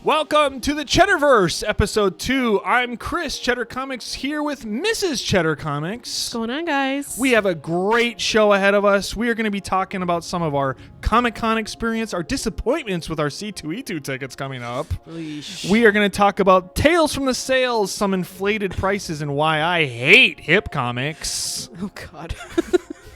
Welcome to the CheddarVerse, episode 2. I'm Chris, Cheddar Comics, here with Mrs. Cheddar Comics. What's going on, guys? We have a great show ahead of us. We are going to be talking about some of our Comic-Con experience, our disappointments with our C2E2 tickets coming up. Leash. We are going to talk about Tales from the Sales, some inflated prices, and why I hate HipComics. Oh, God.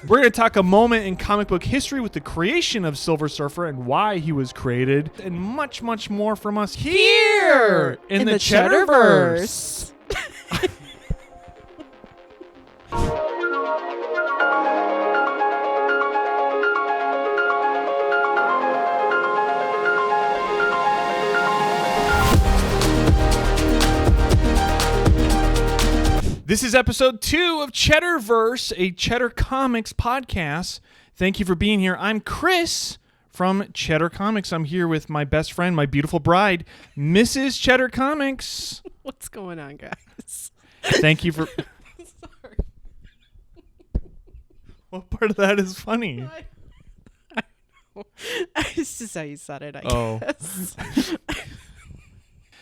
We're going to talk a moment in comic book history with the creation of Silver Surfer and why he was created, and much, much more from us here in the CheddarVerse. This is episode 2 of CheddarVerse, a Cheddar Comics podcast. Thank you for being here. I'm Chris from Cheddar Comics. I'm here with my best friend, my beautiful bride, Mrs. Cheddar Comics. What's going on, guys? Thank you for... Sorry. What part of that is funny? I know. It's just how you said it, I guess.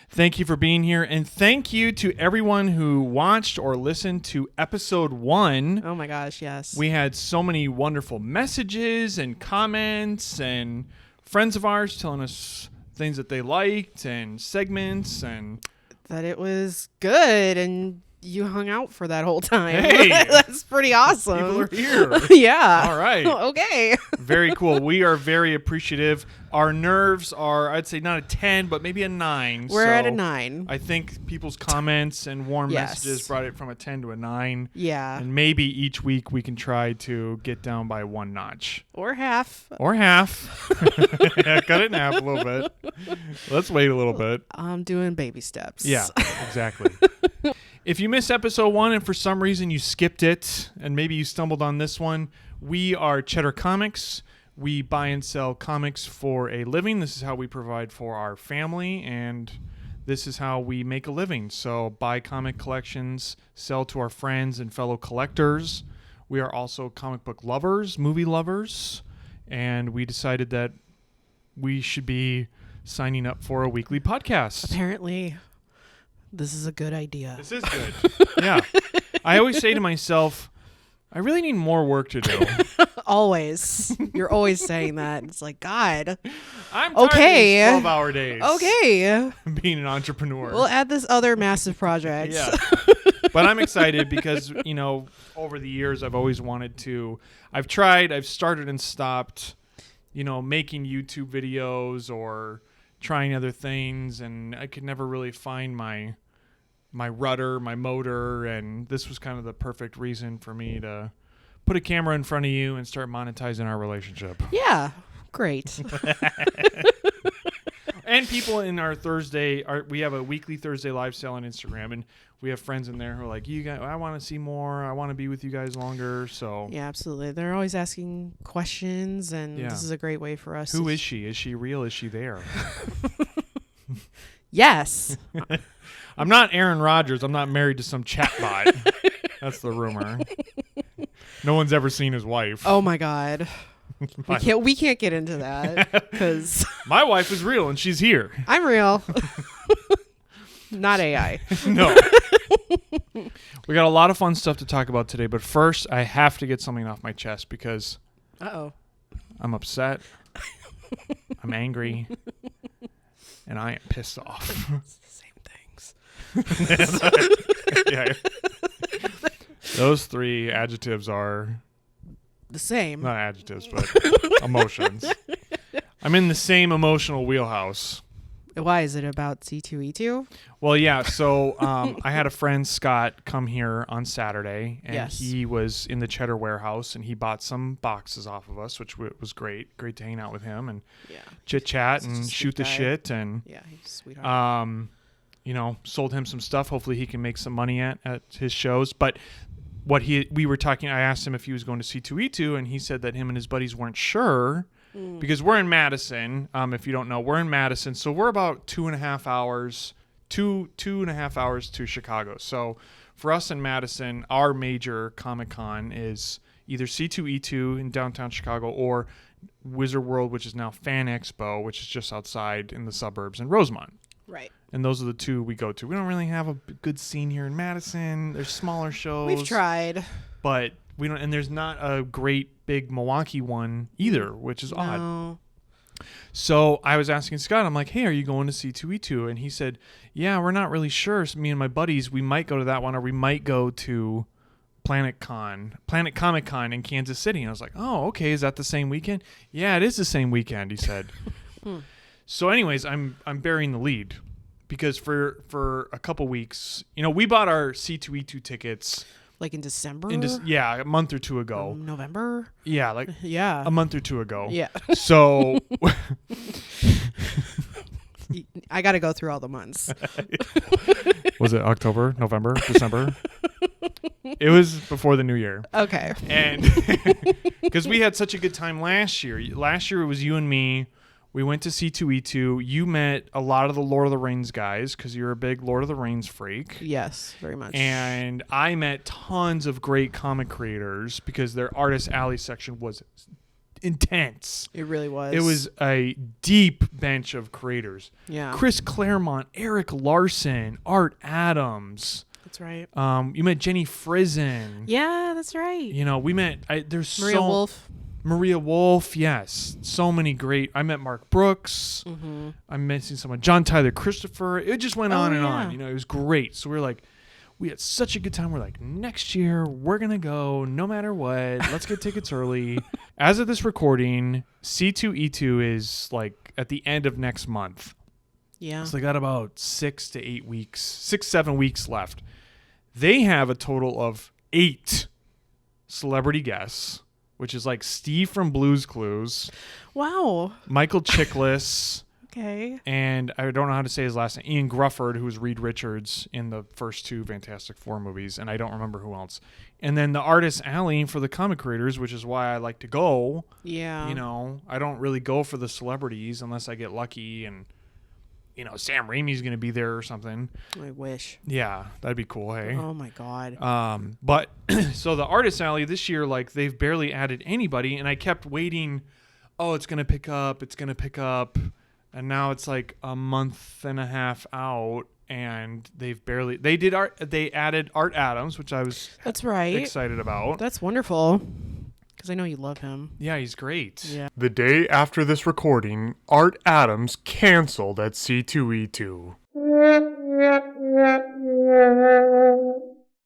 Thank you for being here, and thank you to everyone who watched or listened to episode 1. Oh my gosh, yes. We had so many wonderful messages and comments and friends of ours telling us things that they liked and segments and... That it was good, and you hung out for that whole time. Hey! That's pretty awesome. People are here. Yeah. All right. Okay. Very cool. We are very appreciative. Our nerves are, I'd say, not a 10, but maybe a 9. We're at a 9. I think people's comments and warm Yes. messages brought it from a 10 to a 9. Yeah. And maybe each week we can try to get down by 1 notch. Or half. Or half. Yeah, cut it in half a little bit. Let's wait a little bit. I'm doing baby steps. Yeah, exactly. If you missed episode 1 and for some reason you skipped it and maybe you stumbled on this one, we are Cheddar Comics. We buy and sell comics for a living. This is how we provide for our family, and this is how we make a living. So buy comic collections, sell to our friends and fellow collectors. We are also comic book lovers, movie lovers, and we decided that we should be signing up for a weekly podcast. Apparently, this is a good idea. This is good. Yeah. I always say to myself, I really need more work to do. Always. You're always saying that. It's like, God. I'm tired Okay. of these 12-hour days. Okay. Being an entrepreneur. We'll add this other massive project. Yeah. But I'm excited because, you know, over the years I've always wanted to. I've started and stopped, you know, making YouTube videos or trying other things, and I could never really find my rudder, my motor, and this was kind of the perfect reason for me to put a camera in front of you and start monetizing our relationship. Yeah. Great. And people in our Thursday, we have a weekly Thursday live sale on Instagram, and we have friends in there who are like, "You guys, I want to see more. I want to be with you guys longer." So Yeah, absolutely. They're always asking questions, and Yeah. this is a great way for us. Who is she? Is she real? Is she there? Yes. I'm not Aaron Rodgers. I'm not married to some chatbot. That's the rumor. No one's ever seen his wife. Oh my God. We can't get into that because My wife is real and she's here. I'm real. Not AI. No. We got a lot of fun stuff to talk about today, but first I have to get something off my chest because Uh-oh. I'm upset. I'm angry. And I am pissed off. It's the same things. Yeah. Those 3 adjectives are The same. not adjectives, but emotions. I'm in the same emotional wheelhouse. Why is it about C2E2? Well, yeah. So I had a friend, Scott, come here on Saturday, and Yes. he was in the Cheddar warehouse, and he bought some boxes off of us, which was great. Great to hang out with him and Yeah. chit chat Such a and sweet shoot the guy. shit, and Yeah, he's a sweetheart. you know, sold him some stuff. Hopefully, he can make some money at his shows. But we were talking, I asked him if he was going to C2E2, and he said that him and his buddies weren't sure. Because we're in Madison, if you don't know, we're in Madison, so we're about 2.5 hours, two and a half hours to Chicago. So for us in Madison, our major Comic-Con is either C2E2 in downtown Chicago or Wizard World, which is now Fan Expo, which is just outside in the suburbs in Rosemont. Right. And those are the two we go to. We don't really have a good scene here in Madison. There's smaller shows. We've tried. But we don't, and there's not a great big Milwaukee one either, which is odd. No. So I was asking Scott, I'm like, hey, are you going to C2E2? And he said, yeah, we're not really sure. So me and my buddies, we might go to that one, or we might go to Planet Comic Con in Kansas City. And I was like, oh, okay, is that the same weekend? Yeah, it is the same weekend, he said. So anyways, I'm burying the lead because for a couple weeks, we bought our C2E2 tickets. Like in December? A month or two ago. November? Yeah, a month or two ago. Yeah. So I got to go through all the months. Was it October, November, December? It was before the new year. Okay. And because we had such a good time last year. Last year it was you and me. We went to C2E2. You met a lot of the Lord of the Rings guys because you're a big Lord of the Rings freak. Yes, very much. And I met tons of great comic creators because their Artist Alley section was intense. It really was. It was a deep bench of creators. Yeah. Chris Claremont, Eric Larson, Art Adams. That's right. You met Jenny Frizen. Yeah, that's right. We met. There's Maria Wolf. Maria Wolf, yes. So many great. I met Mark Brooks. Mm-hmm. I'm missing someone. John Tyler Christopher. It just went on and on. It was great. So we had such a good time. We're like, next year, we're going to go no matter what. Let's get tickets early. As of this recording, C2E2 is like at the end of next month. Yeah. So they got about 6 to 8 weeks, 7 weeks left. They have a total of 8 celebrity guests, which is like Steve from Blue's Clues. Wow. Michael Chiklis. Okay. And I don't know how to say his last name. Ian Grufford, who was Reed Richards in the first 2 Fantastic Four movies. And I don't remember who else. And then the Artist Alley for the comic creators, which is why I like to go. Yeah. I don't really go for the celebrities unless I get lucky and Sam Raimi's going to be there or something. I wish. Yeah, that'd be cool, hey? Oh, my God. But, so the Artist Alley this year, they've barely added anybody, and I kept waiting, it's going to pick up, and now it's like a month and a half out, and they added Art Adams, which I was That's right. excited about. That's wonderful. Because I know you love him. Yeah, he's great. Yeah. The day after this recording, Art Adams canceled at C2E2.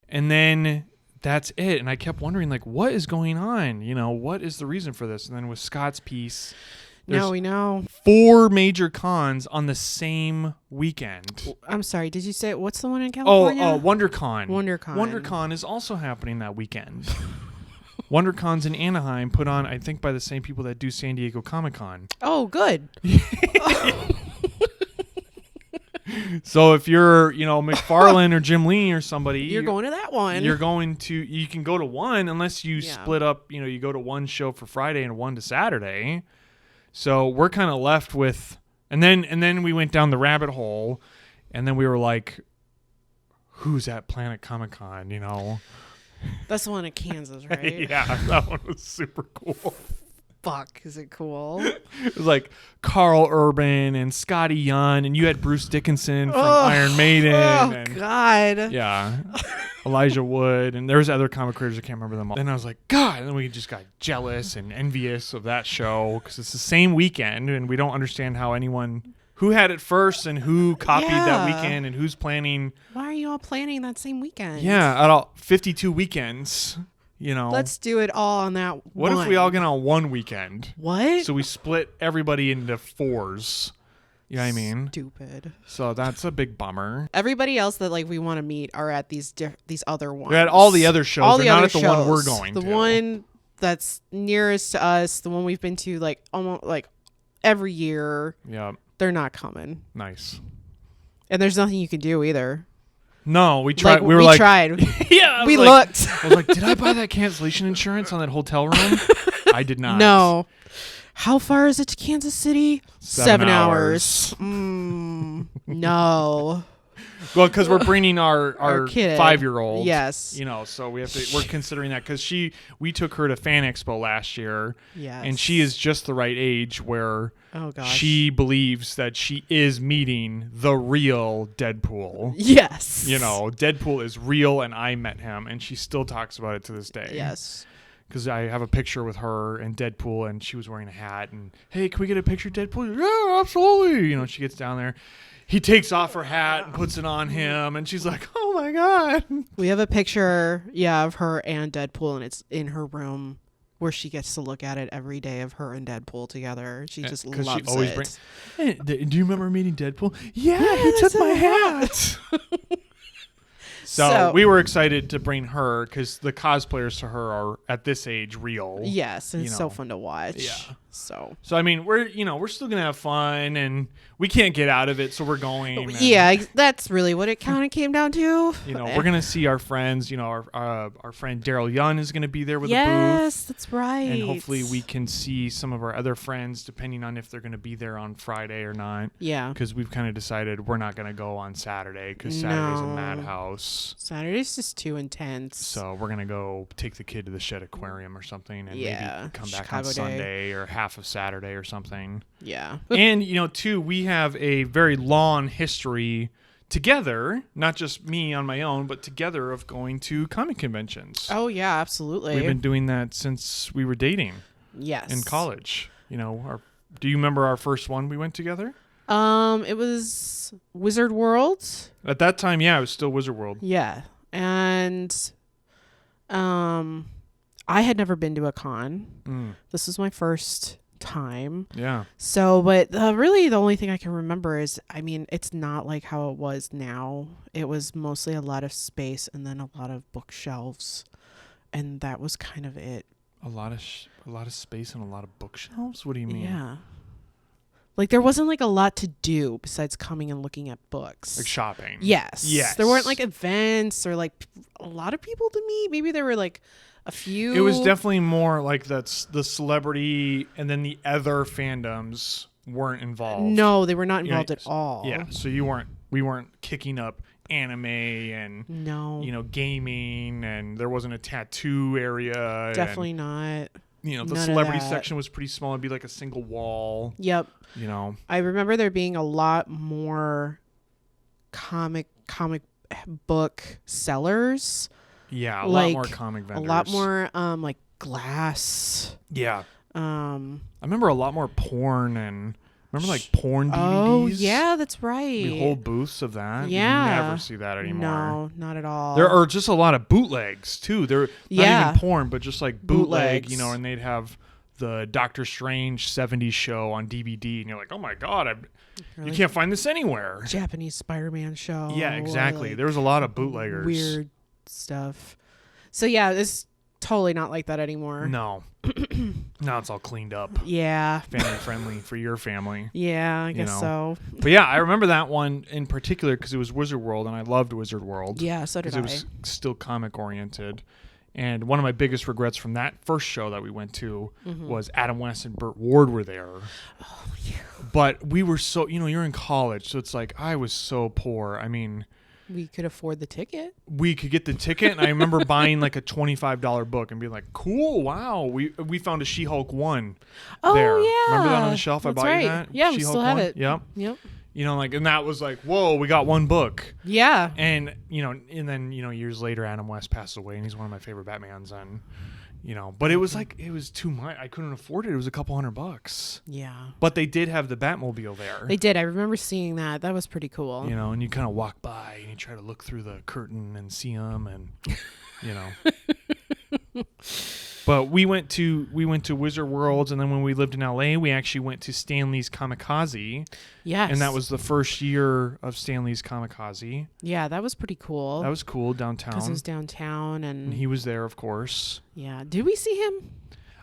And then that's it. And I kept wondering, what is going on? What is the reason for this? And then with Scott's piece, now we know 4 major cons on the same weekend. I'm sorry. Did you say what's the one in California? WonderCon. WonderCon. WonderCon is also happening that weekend. WonderCon's in Anaheim, put on, I think, by the same people that do San Diego Comic-Con. Oh, good. So if you're, McFarlane or Jim Lee or somebody, you're going to that one. You can go to one unless you split up, you go to one show for Friday and one to Saturday. So we're kind of left with, and then we went down the rabbit hole, and then we were like, who's at Planet Comic Con, That's the one in Kansas, right? Yeah, that one was super cool. Fuck, is it cool? It was like Carl Urban and Scotty Young, and you had Bruce Dickinson from Iron Maiden. Oh, God. Yeah. Elijah Wood, and there was other comic creators, I can't remember them all. And I was like, God, and then we just got jealous and envious of that show because it's the same weekend, and we don't understand how anyone... Who had it first and who copied that weekend and who's planning. Why are you all planning that same weekend? Yeah, at all 52 weekends, Let's do it all on that What if we all get on one weekend? What? So we split everybody into 4s. You know what I mean? Stupid. So that's a big bummer. Everybody else that we want to meet are at these other ones. We're at all the other shows. They're not at the one we're going to. The one that's nearest to us, the one we've been to almost every year. Yeah. They're not coming. Nice. And there's nothing you can do either. No, we tried. We tried. Yeah. We looked. I was like, did I buy that cancellation insurance on that hotel room? I did not. No. How far is it to Kansas City? 7 hours. No. Well, because we're bringing our kid. 5-year-old. Yes. You know, so we're considering that because we took her to Fan Expo last year. Yes. And she is just the right age where she believes that she is meeting the real Deadpool. Yes. You know, Deadpool is real and I met him, and she still talks about it to this day. Yes. Because I have a picture with her and Deadpool, and she was wearing a hat. And, hey, can we get a picture of Deadpool? Yeah, absolutely. You know, she gets down there. He takes off her hat and puts it on him, and she's like, oh, my God. We have a picture, of her and Deadpool, and it's in her room where she gets to look at it every day of her and Deadpool together. She just loves it. Hey, do you remember meeting Deadpool? Yeah, he took my hat. So we were excited to bring her because the cosplayers to her are at this age real. Yes, and it's so fun to watch. Yeah. So I mean, we're still gonna have fun, and we can't get out of it, so we're going. Yeah, that's really what it kind of came down to. You know, we're gonna see our friends. You know, our friend Daryl Young is gonna be there with a booth. Yes, that's right. And hopefully we can see some of our other friends, depending on if they're gonna be there on Friday or not. Yeah. Because we've kind of decided we're not gonna go on Saturday because Saturday's a madhouse. Saturday's just too intense. So we're gonna go take the kid to the Shed Aquarium or something, and maybe come back Chicago on Sunday or half of Saturday or something. Yeah. And too, we have a very long history together, not just me on my own, but together of going to comic conventions. Oh yeah, absolutely. We've been doing that since we were dating. Yes. In college. You know, do you remember our first one we went together? It was Wizard World. At that time, yeah, it was still Wizard World. Yeah. And I had never been to a con. This was my first time. Yeah. So, but really the only thing I can remember is, I mean, it's not like how it was now. It was mostly a lot of space and then a lot of bookshelves. And that was kind of it. A lot of space and a lot of bookshelves? What do you mean? Yeah. Like there wasn't like a lot to do besides coming and looking at books. Like shopping. Yes. Yes. There weren't like events or like a lot of people to meet. Maybe there were like a few. It was definitely more like that's the celebrity, and then the other fandoms weren't involved. No, they were not involved at all. Yeah. So we weren't kicking up anime and gaming, and there wasn't a tattoo area. Definitely not. The celebrity section was pretty small. It'd be like a single wall. Yep. I remember there being a lot more comic book sellers. Yeah, a lot more comic vendors. A lot more like glass. Yeah. I remember a lot more porn and like porn DVDs. Oh, yeah, that's right. The whole booths of that. Yeah. You never see that anymore. No, not at all. There are just a lot of bootlegs too. They're not even porn, but just like bootleg, Bootlegs. and they'd have the Doctor Strange 70s show on DVD, and you're like, oh my God, you can't find this anywhere. Japanese Spider-Man show. Yeah, exactly. Like there was a lot of bootleggers. Weird stuff. So yeah, it's totally not like that anymore. No. Now it's all cleaned up. Yeah. Family friendly for your family. Yeah, I guess so. But yeah, I remember that one in particular because it was Wizard World, and I loved Wizard World. Yeah, so did I. Because it was still comic oriented. And one of my biggest regrets from that first show that we went to was Adam West and Burt Ward were there. Oh, yeah. But we were so, you're in college, so it's like I was so poor. I mean, we could afford the ticket. We could get the ticket, and I remember buying like a $25 book and being like, cool, wow. We found a She-Hulk 1 there. Yeah. Remember that on the shelf? That's I bought right. you that? Yeah, She-Hulk we still have 1? it. Yep. Yep. And that was like, whoa, we got one book. Yeah. And, and then, years later, Adam West passed away, and he's one of my favorite Batmans. And, but it was like, it was too much. I couldn't afford it. It was a couple $100. Yeah. But they did have the Batmobile there. They did. I remember seeing that. That was pretty cool. And you kind of walk by and you try to look through the curtain and see them, and, But we went to Wizard Worlds, and then when we lived in LA, we actually went to Stanley's Kamikaze. Yes. And that was the first year of Stanley's Kamikaze. Yeah, that was pretty cool. That was cool downtown. Because it was downtown, and he was there, of course. Yeah. Did we see him?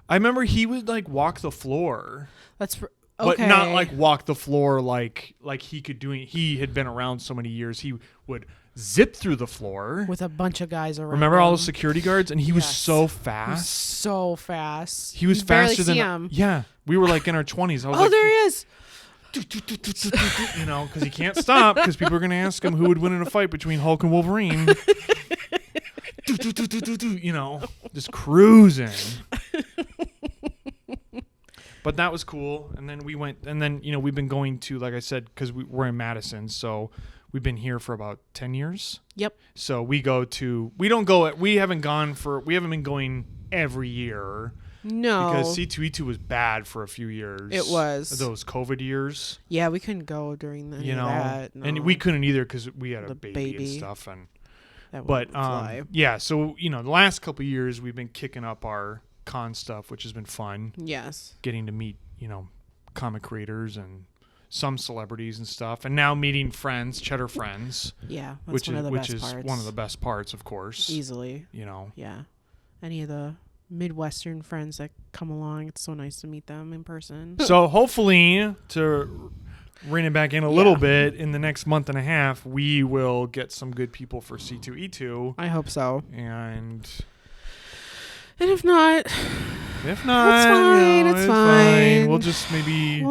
I remember he would like walk the floor. Okay. But not like walk the floor like he could do it. He had been around so many years. He would zip through the floor with a bunch of guys around. Remember him. all the security guards? And he was so fast. He was He was faster than him. Yeah. We were like in our 20s. I was there he is. you know, because he can't stop because people are going to ask him who would win in a fight between Hulk and Wolverine. You know, just cruising. But that was cool. And then we went, and then, you know, we've been going to, like I said, because we're in Madison, so we've been here for about 10 years. Yep. So we haven't been going every year. No. Because C2E2 was bad for a few years. It was. Those COVID years. Yeah, we couldn't go during the, You know, that. No. and we couldn't either because we had a The baby and baby. stuff. And That But wouldn't fly. yeah, so, you know, the last couple of years we've been kicking up our con stuff, which has been fun. Yes. Getting to meet, you know, comic creators and some celebrities and stuff, and now meeting friends, Cheddar friends. Yeah, that's which one is of the which best is parts. one of the best parts, of course. Easily. You know. Yeah. Any of the Midwestern friends that come along, it's so nice to meet them in person. So hopefully, to rein it back in a little bit, in the next month and a half, we will get some good people for C2E2. I hope so. And if not, it's fine. fine, it's fine. We'll just maybe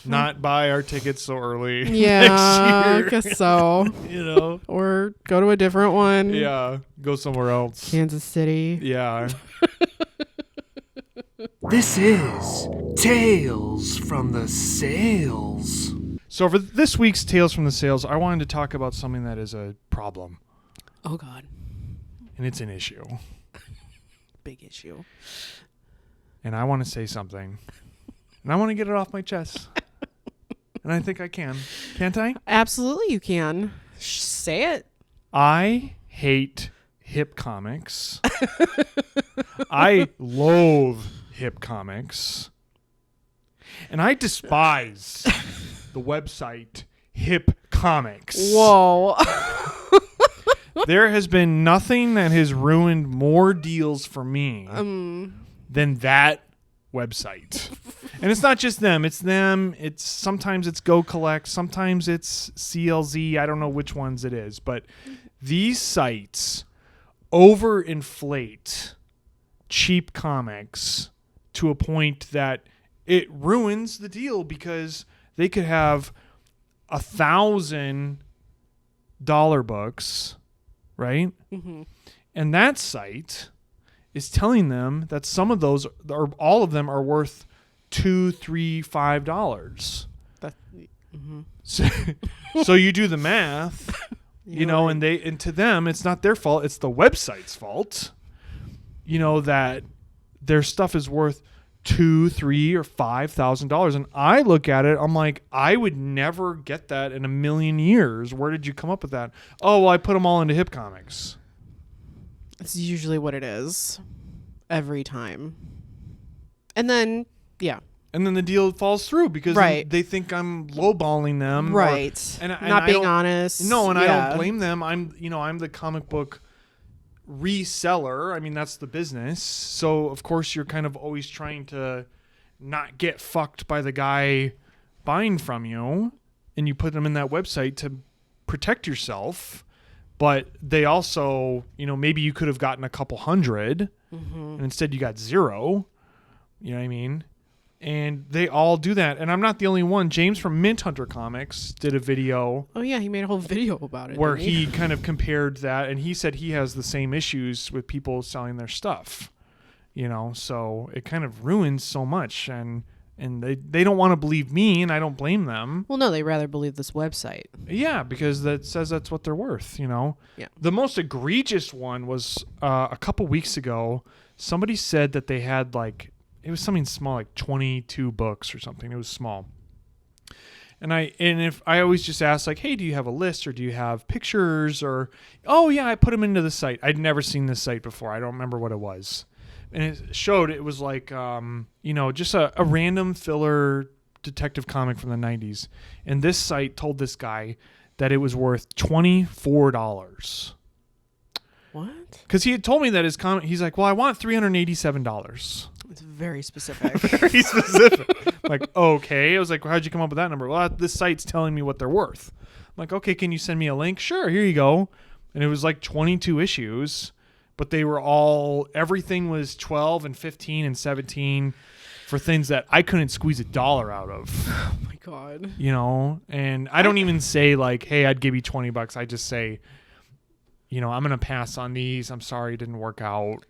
not buy our tickets so early. Yeah, next year. I guess so. You know, or go to a different one. yeah, go somewhere else. Kansas City. Yeah. This is Tales from the Sales. So for this week's Tales from the Sales, I wanted to talk about something that is a problem, Oh God, and it's an issue. big issue. And I want to say something, and I want to get it off my chest. And I think I can. Can't I? Absolutely, you can. Say it. I hate HipComics. I loathe HipComics. And I despise the website HipComics. Whoa. There has been nothing that has ruined more deals for me than that website. And it's not just them. It's them. It's sometimes it's Go Collect. Sometimes it's CLZ. I don't know which ones it is. But these sites overinflate cheap comics to a point that it ruins the deal, because they could have $1,000 books, right? Mm-hmm. And that site is telling them that some of those, or all of them, are worth $2, $3, $5. So you do the math, you know, right. and to them, it's not their fault. It's the website's fault, you know, that their stuff is worth $2,000, $3,000, or $5,000. And I look at it, I'm like, I would never get that in a million years. Where did you come up with that? Oh, well, I put them all into HipComics. It's usually what it is. Every time. And then, yeah. And then the deal falls through because Right. they think I'm lowballing them. Right. And Not I being don't- honest. No, and I Yeah. don't blame them. I'm the comic book reseller. I mean, that's the business. So, of course, you're kind of always trying to not get fucked by the guy buying from you, and you put them in that website to protect yourself. But they also, you know, maybe you could have gotten a couple hundred, and instead you got 0. You know what I mean? And they all do that. And I'm not the only one. James from Mint Hunter Comics did a video Oh, yeah. He made a whole video about it. where didn't he kind of compared that, and he said he has the same issues with people selling their stuff, you know, so it kind of ruins so much, and they don't want to believe me, and I don't blame them. Well, no, they rather believe this website. Yeah, because that says that's what they're worth, you know. Yeah. The most egregious one was a couple weeks ago. Somebody said that they had it was something small, like 22 books or something. It was small. And if I always just ask, like, hey, do you have a list, or do you have pictures, or, oh yeah, I put them into the site. I'd never seen this site before. I don't remember what it was. And it showed it was like, you know, just a random filler detective comic from the 90s. And this site told this guy that it was worth $24. What? Because he had told me that his comic, he's like, well, I want $387. It's very specific. Very specific. Like, okay. I was like, well, how'd you come up with that number? Well, this site's telling me what they're worth. I'm like, okay, can you send me a link? Sure, here you go. And it was like 22 issues, but they were everything was 12 and 15 and 17. for things that I couldn't squeeze $1 out of. Oh my God. You know, and I don't even say like, hey, I'd give you $20. I just say, you know, I'm going to pass on these. I'm sorry it didn't work out.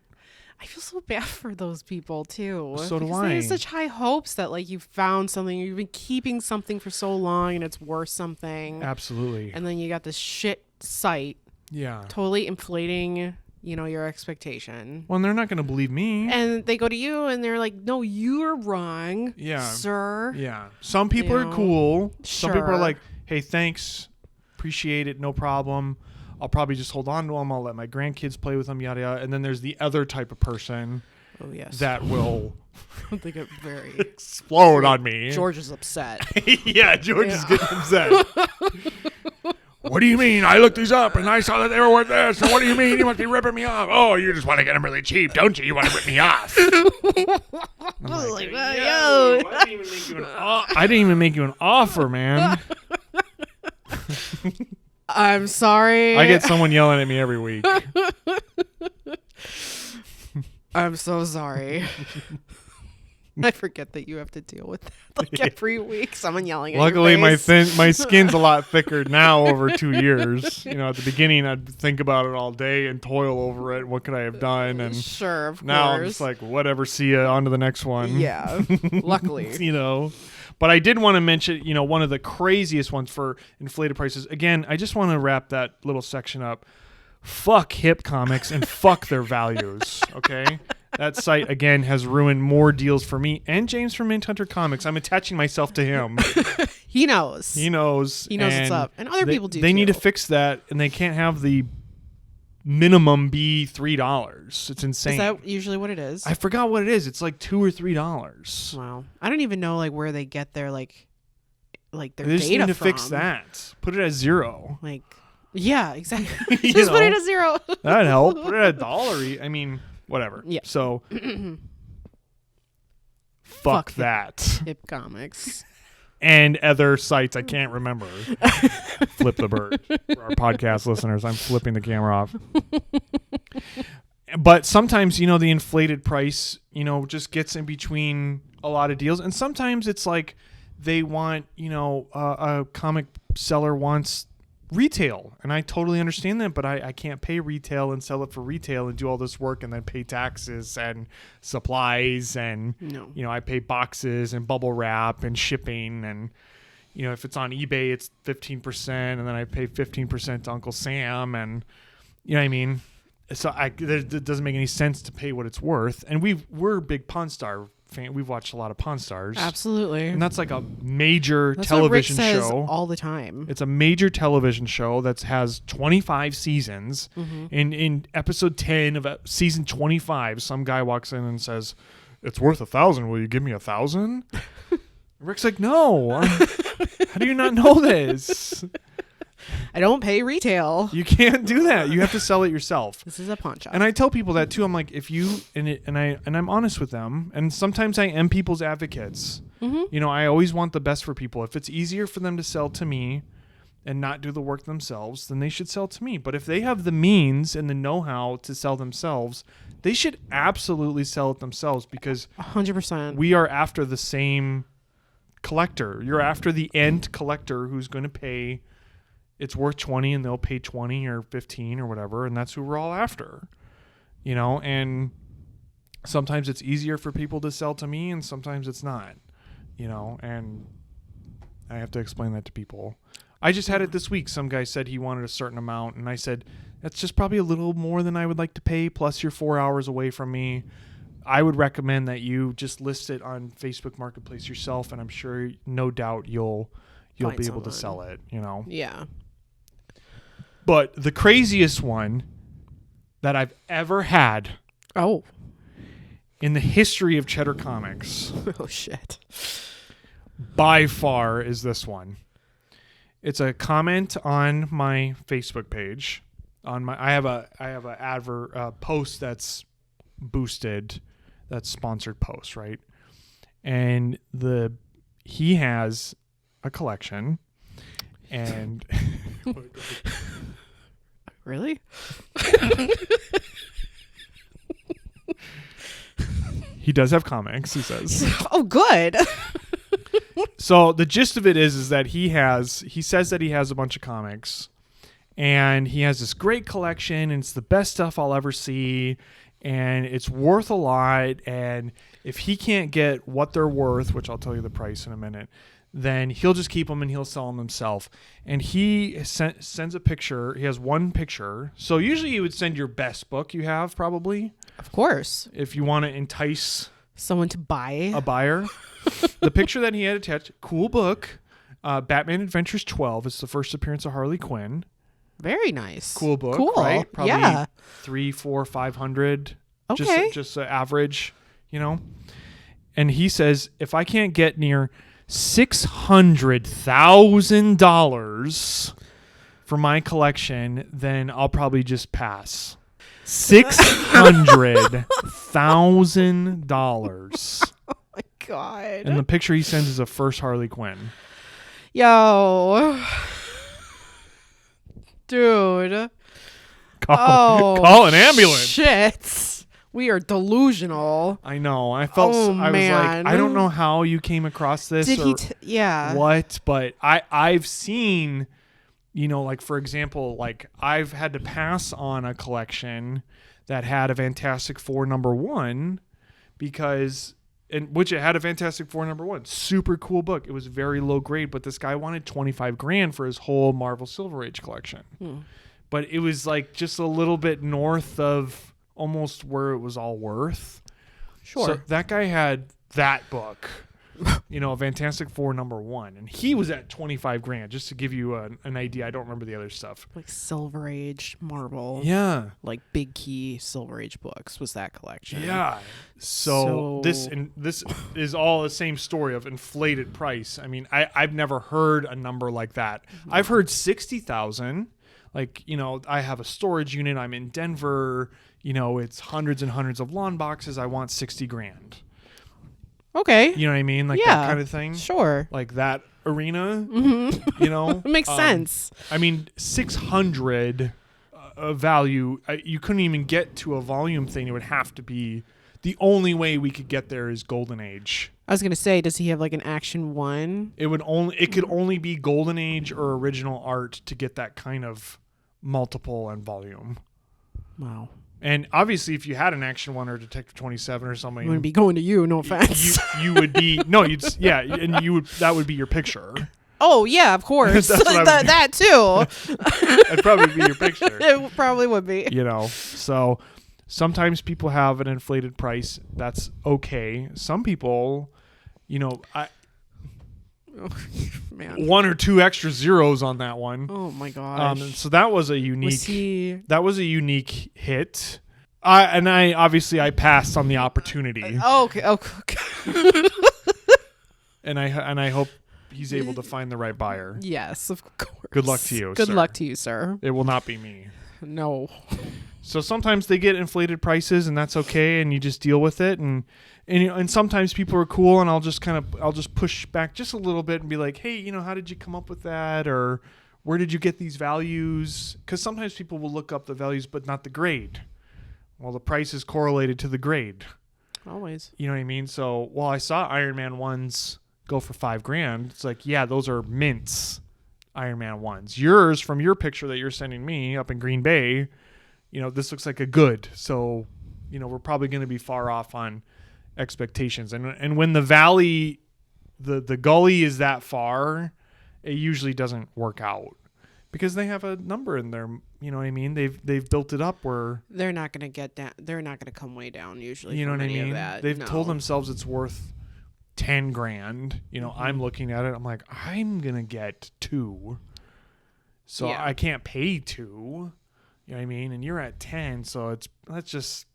I feel so bad for those people too. So do because I. They have such high hopes that like you found something, you've been keeping something for so long and it's worth something. Absolutely. And then you got this shit site Yeah. totally inflating, you know, your expectation. Well, and they're not going to believe me. And they go to you and they're like, no, you're wrong, sir. Yeah. Some people You are know, cool. Some people are sure. like, hey, thanks. Appreciate it. No problem. I'll probably just hold on to them. I'll let my grandkids play with them, yada, yada. And then there's the other type of person Oh, yes. that will They get very... explode on me. George is upset. Yeah, George is getting upset. What do you mean? I looked these up and I saw that they were worth this. So what do you mean? You must be ripping me off. Oh, you just want to get them really cheap, don't you? You want to rip me off. I'm like, yo, I didn't even make you an offer, man. I'm sorry. I get someone yelling at me every week. I'm so sorry. I forget that you have to deal with that like every week. Someone yelling at Luckily, your face. my skin's a lot thicker now over 2 years. You know, at the beginning, I'd think about it all day and toil over it. What could I have done? And sure, of now I'm course. just like, whatever. See ya. On to the next one. Yeah, luckily. You know, but I did want to mention, you know, one of the craziest ones for inflated prices. Again, I just want to wrap that little section up. Fuck HipComics and fuck their values. Okay. That site, again, has ruined more deals for me and James from Untitled Comics. I'm attaching myself to him. He knows. He knows. He knows what's up. And other people do, They need to too. fix that, and they can't have the minimum be $3. It's insane. Is that usually what it is? I forgot what it is. It's like $2 or $3. Wow. I don't even know like where they get their like their They just data need to from. fix that. Put it at 0. Like, yeah, exactly. You Just put it know. at 0. That'd help. Put it at $1. I mean, whatever. Yeah. So, fuck that. HipComics. And other sites I can't remember. Flip the bird. For our podcast listeners, I'm flipping the camera off. But sometimes, you know, the inflated price, you know, just gets in between a lot of deals. And sometimes it's like they want, you know, a comic seller wants retail. And I totally understand that, but I can't pay retail and sell it for retail and do all this work and then pay taxes and supplies and, No. you know, I pay boxes and bubble wrap and shipping and, you know, if it's on eBay, it's 15% and then I pay 15% to Uncle Sam and, you know what I mean? So it doesn't make any sense to pay what it's worth. And we're big Pawn Star fan. We've watched a lot of Pawn Stars. Absolutely. And that's like a major That's television what Rick says show. all the time. It's a major television show that has 25 seasons. Mm-hmm. In episode 10 of season 25, some guy walks in and says, "It's worth $1,000. Will you give me $1,000?" Rick's like, "No. How do you not know this? I don't pay retail. You can't do that. You have to sell it yourself." This is a pawn shop. And I tell people that too. I'm like, if you and I'm honest with them. And sometimes I am people's advocates. Mm-hmm. You know, I always want the best for people. If it's easier for them to sell to me and not do the work themselves, then they should sell to me. But if they have the means and the know-how to sell themselves, they should absolutely sell it themselves because 100%. we are after the same collector. You're after the end collector who's going to pay. It's worth 20 and they'll pay 20 or 15 or whatever. And that's who we're all after, you know, and sometimes it's easier for people to sell to me and sometimes it's not, you know, and I have to explain that to people. I just had it this week. Some guy said he wanted a certain amount and I said, that's just probably a little more than I would like to pay. Plus you're 4 hours away from me. I would recommend that you just list it on Facebook Marketplace yourself. And I'm sure no doubt you'll Find be able to someone. sell it, you know? Yeah. But the craziest one that I've ever had Oh. in the history of Cheddar Comics Oh, shit. by far is this one. It's a comment on my Facebook page. I have a post that's boosted, that's sponsored post, right? And he has a collection and Really? He does have comics, he says. Oh, good. So the gist of it is that he says that he has a bunch of comics, and he has this great collection, and it's the best stuff I'll ever see, and it's worth a lot. And if he can't get what they're worth, which I'll tell you the price in a minute, then he'll just keep them and he'll sell them himself. And he sends a picture. He has one picture. So usually you would send your best book you have, probably. Of course. If you want to entice someone to buy a buyer. The picture that he had attached, cool book, Batman Adventures 12. It's the first appearance of Harley Quinn. Very nice. Cool book, cool. Right? Probably yeah. 300, 400, 500. Okay. Just average, you know. And he says, if I can't get near $600,000 for my collection, then I'll probably just pass. $600,000. Oh my God. And the picture he sends is a first Harley Quinn. Yo. Dude. Call an ambulance. Shit. We are delusional. I know. I felt. I was like, I don't know how you came across this. Did or he? Yeah. What? But I've seen, you know, like for example, like I've had to pass on a collection that had a Fantastic Four #1 because, which it had a Fantastic Four #1, super cool book. It was very low grade, but this guy wanted $25,000 for his whole Marvel Silver Age collection. But it was like just a little bit north of almost where it was all worth. Sure. So that guy had that book, you know, Fantastic Four #1, and he was at $25,000. Just to give you an idea, I don't remember the other stuff. Like Silver Age Marvel. Yeah. Like big key Silver Age books was that collection. Yeah. So this is all the same story of inflated price. I mean, I've never heard a number like that. I've heard 60,000. Like, you know, I have a storage unit. I'm in Denver. You know, it's hundreds and hundreds of lawn boxes. I want $60,000. Okay. You know what I mean? Like that kind of thing. Sure. Like that arena. Mm-hmm. You know, it makes sense. I mean, 600 value. You couldn't even get to a volume thing. It would have to be the only way we could get there is Golden Age. I was gonna say, does he have like an Action 1? It could only be Golden Age or original art to get that kind of multiple and volume. Wow. And obviously, if you had an Action 1 or Detective 27 or something, I wouldn't be going to you. No offense. You would be and that would be your picture. Oh yeah, of course. that too. That'd probably be your picture. It probably would be. You know, so sometimes people have an inflated price. That's okay. Some people, you know, Man. 1 or 2 extra zeros on that one. Oh my gosh. So that was a unique. That was a unique hit. I passed on the opportunity. Okay. And I hope he's able to find the right buyer. Yes, of course. Good luck to you. Good luck to you, sir. It will not be me. No. So sometimes they get inflated prices, and that's okay, and you just deal with it. And sometimes people are cool, and I'll just push back just a little bit and be like, hey, you know, how did you come up with that, or where did you get these values? Because sometimes people will look up the values, but not the grade. Well, the price is correlated to the grade. Always. You know what I mean? So, I saw Iron Man 1s go for $5,000. It's like, yeah, those are mints Iron Man 1s. Yours, from your picture that you're sending me up in Green Bay, you know, this looks like a good. So, you know, we're probably going to be far off on expectations. And when the valley, the gully is that far, it usually doesn't work out because they have a number in there. You know what I mean? They've built it up where they're not going to get down. They're not going to come way down usually. You know what I mean? That. They've told themselves it's worth $10,000. You know, I'm looking at it. I'm like, I'm gonna get 2, so I can't pay 2. You know what I mean? And you're at 10, so let's just.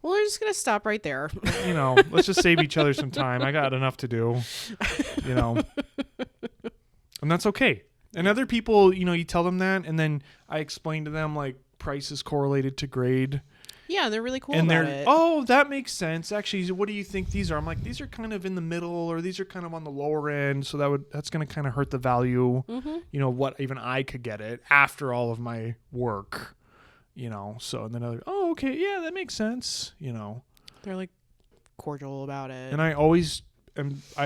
Well, we're just gonna stop right there. You know, let's just save each other some time. I got enough to do. You know, and that's okay. And other people, you know, you tell them that, and then I explain to them like price is correlated to grade. Yeah, they're really cool and about it. Oh, that makes sense. Actually, what do you think these are? I'm like, these are kind of in the middle, or these are kind of on the lower end, so that's going to kind of hurt the value. Mm-hmm. You know, what even I could get it after all of my work. You know, so and then okay, yeah, that makes sense. You know, they're like, cordial about it. And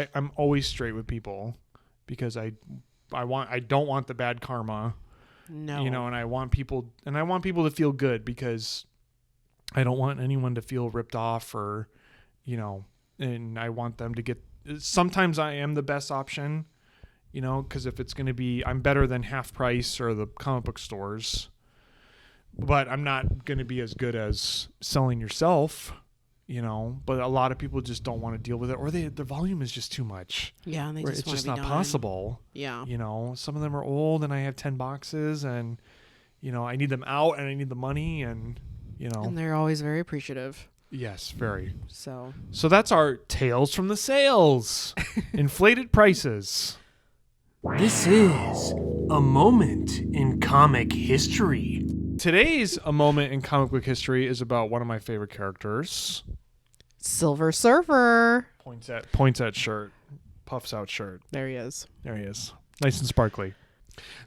I'm always straight with people because I don't want the bad karma. No. You know, and I want people to feel good because I don't want anyone to feel ripped off or, you know, and I want them to get, sometimes I am the best option, you know, because if it's going to be, I'm better than Half Price or the comic book stores, but I'm not going to be as good as selling yourself, you know, but a lot of people just don't want to deal with it, or the volume is just too much. Yeah, and it's just not possible. Yeah. You know, some of them are old and I have 10 boxes and, you know, I need them out and I need the money and, you know. And they're always very appreciative. Yes, very. So that's our Tales from the Sales. Inflated prices. This is a moment in comic history. Today's A Moment in Comic Book History is about one of my favorite characters. Silver Surfer. Points at shirt. Puffs out shirt. There he is. There he is. Nice and sparkly.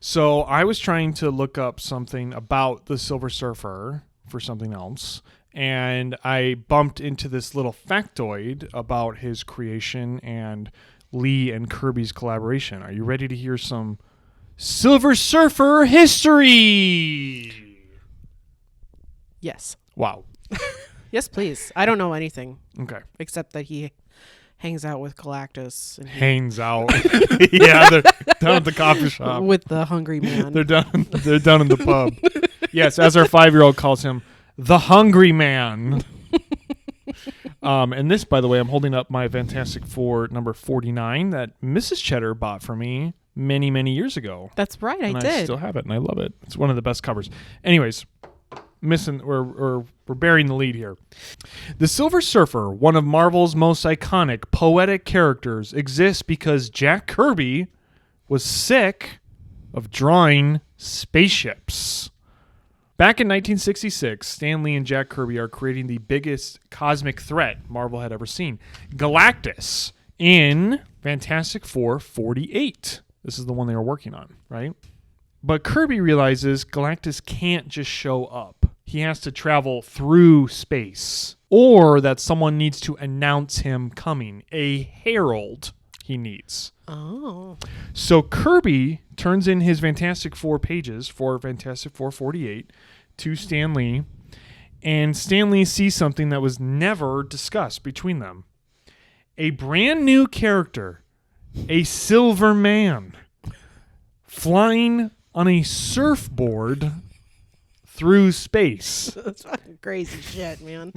So I was trying to look up something about the Silver Surfer for something else, and I bumped into this little factoid about his creation and Lee and Kirby's collaboration. Are you ready to hear some Silver Surfer history? Yes. Wow. Yes, please. I don't know anything Okay. except that he hangs out with Galactus. And Hangs out. Yeah, they're down at the coffee shop. with the hungry man. They're down in the pub. Yes, as our 5-year-old calls him, the hungry man. And this, by the way, I'm holding up my Fantastic Four number 49 that Mrs. Cheddar bought for me many, many years ago. That's right, and I did. I still have it, and I love it. It's one of the best covers. Anyways, we're burying the lead here. The Silver Surfer, one of Marvel's most iconic poetic characters, exists because Jack Kirby was sick of drawing spaceships. Back in 1966, Stan Lee and Jack Kirby are creating the biggest cosmic threat Marvel had ever seen, Galactus, in Fantastic Four 48. This is the one they were working on, right? But Kirby realizes Galactus can't just show up. He has to travel through space, or that someone needs to announce him coming, a herald he needs. Oh. So Kirby turns in his Fantastic Four pages for Fantastic Four 48 to Stan Lee, and Stan Lee sees something that was never discussed between them. A brand new character, a silver man, flying on a surfboard through space. That's fucking crazy shit, man.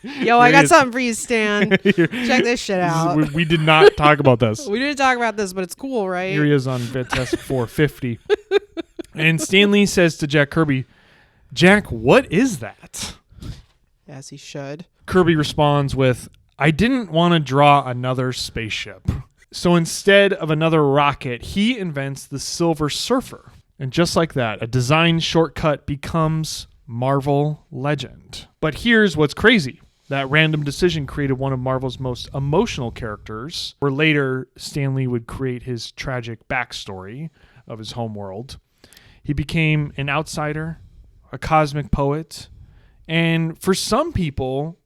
Yo, I got something for you, Stan. Check this shit out. We did not talk about this. We didn't talk about this, but it's cool, right? Here he is on Fantastic Four 50. And Stan Lee says to Jack Kirby, "Jack, what is that?" As he should. Kirby responds with, "I didn't want to draw another spaceship. So instead of another rocket, he invents the Silver Surfer. And just like that, a design shortcut becomes Marvel legend." But here's what's crazy. That random decision created one of Marvel's most emotional characters, where later Stan Lee would create his tragic backstory of his homeworld. He became an outsider, a cosmic poet, and for some people,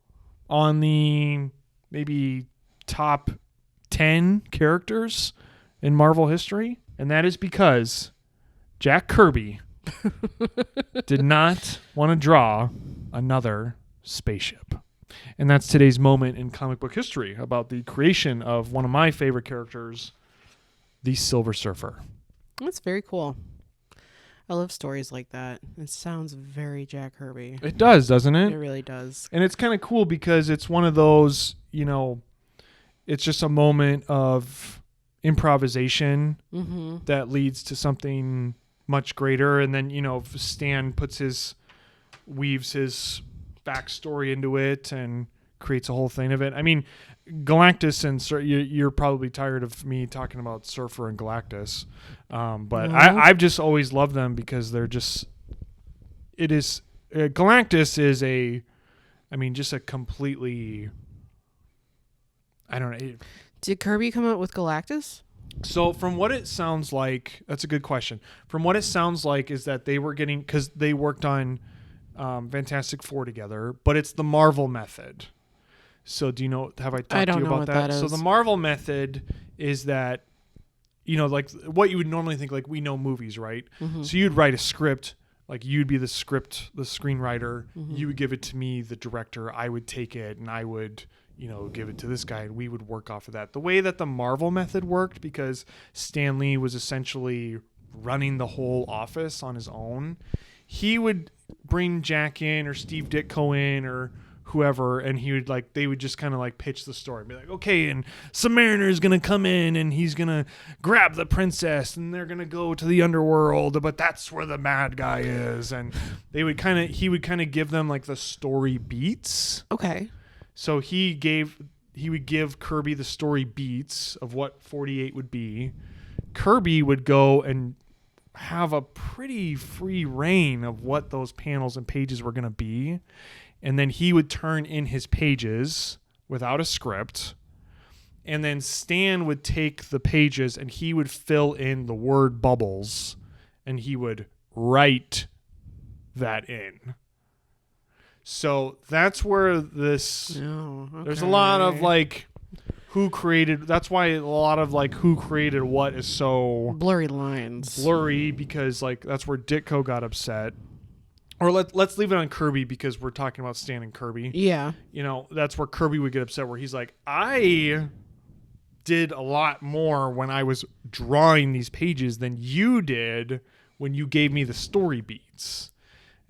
on the maybe top 10 characters in Marvel history. And that is because Jack Kirby did not want to draw another spaceship. And that's today's moment in comic book history about the creation of one of my favorite characters, the Silver Surfer. That's very cool. I love stories like that. It sounds very Jack Kirby. It does, doesn't it? It really does. And it's kind of cool because it's one of those, you know, it's just a moment of improvisation that leads to something much greater. And then, you know, Stan weaves his backstory into it and creates a whole thing of it. I mean, Galactus and you're probably tired of me talking about Surfer and Galactus, but I've just always loved them because they're just. It is Galactus is just a completely. I don't know. Did Kirby come out with Galactus? So from what it sounds like, that's a good question. From what it sounds like is that they were getting, because they worked on Fantastic Four together, but it's the Marvel method. So do you know, have I talked I to don't you know about what that? that So is. the Marvel method is that, like what you would normally think, like we know movies, right? Mm-hmm. So you'd write a script, like you'd be the screenwriter. Mm-hmm. You would give it to me, the director. I would take it and I would, give it to this guy, and we would work off of that. The way that the Marvel method worked, because Stan Lee was essentially running the whole office on his own, he would bring Jack in or Steve Ditko in or whoever, and they would just kind of pitch the story and be like, okay, and Submariner's gonna come in and he's gonna grab the princess and they're gonna go to the underworld, but that's where the bad guy is. And he would kind of give them the story beats. Okay. So he would give Kirby the story beats of what 48 would be. Kirby would go and have a pretty free reign of what those panels and pages were going to be. And then he would turn in his pages without a script. And then Stan would take the pages and he would fill in the word bubbles and he would write that in. So that's where this, there's a lot of who created, that's why a lot of who created what is so blurry lines. Blurry, because that's where Ditko got upset. Or let's leave it on Kirby because we're talking about Stan and Kirby. Yeah. That's where Kirby would get upset, where he's like, I did a lot more when I was drawing these pages than you did when you gave me the story beats.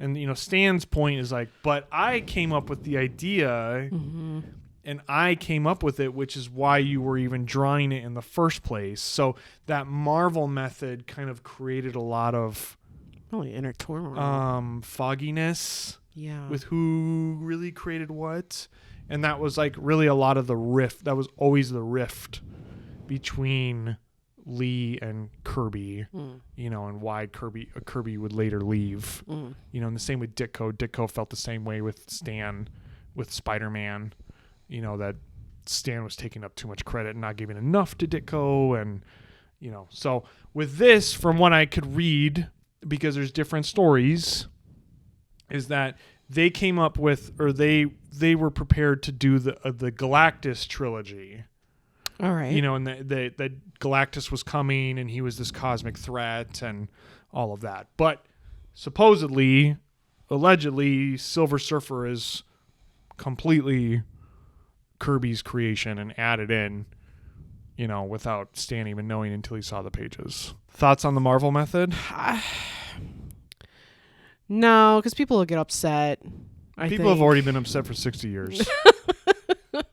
And, Stan's point is but I came up with the idea and I came up with it, which is why you were even drawing it in the first place. So that Marvel method kind of created a lot of inner turmoil. Fogginess with Yeah. who really created what. And that was really a lot of the rift. That was always the rift between Lee and Kirby, and why Kirby would later leave. And the same with Ditko. Ditko felt the same way with Stan, with Spider-Man, that Stan was taking up too much credit and not giving enough to Ditko. And, so with this, from what I could read, because there's different stories, is that they came up with, or they were prepared to do the Galactus trilogy. All right. And that Galactus was coming and he was this cosmic threat and all of that. But supposedly, allegedly, Silver Surfer is completely Kirby's creation and added in, without Stan even knowing until he saw the pages. Thoughts on the Marvel method? No, because people will get upset. People have already been upset for 60 years.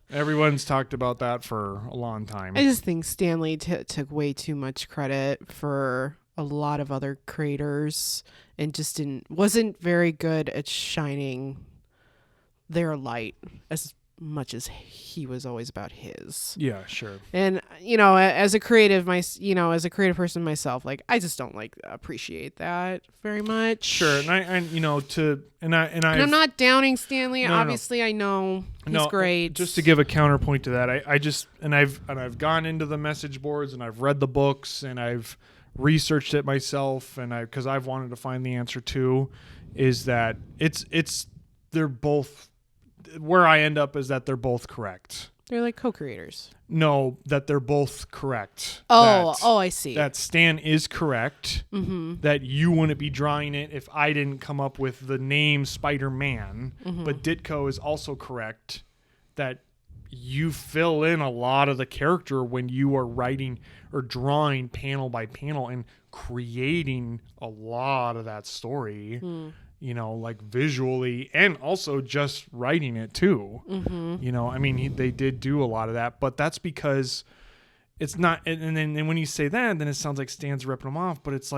Everyone's talked about that for a long time. I just think Stanley took way too much credit for a lot of other creators and just wasn't very good at shining their light as much as he was always about his. Yeah, sure. And as a creative person myself, I just don't appreciate that very much. Sure, and I'm not downing Stanley. No. Obviously, I know he's great. Just to give a counterpoint to that, I've gone into the message boards and I've read the books and I've researched it myself, and because I've wanted to find the answer too, is that they're both. Where I end up is that they're both correct. They're co-creators. No, that they're both correct. I see. That Stan is correct. Mm-hmm. That you wouldn't be drawing it if I didn't come up with the name Spider-Man. Mm-hmm. But Ditko is also correct that you fill in a lot of the character when you are writing or drawing panel by panel and creating a lot of that story. Visually, and also just writing it too. Mm-hmm. They did do a lot of that, but that's because it's not. And then when you say that, then it sounds like Stan's ripping them off. But it's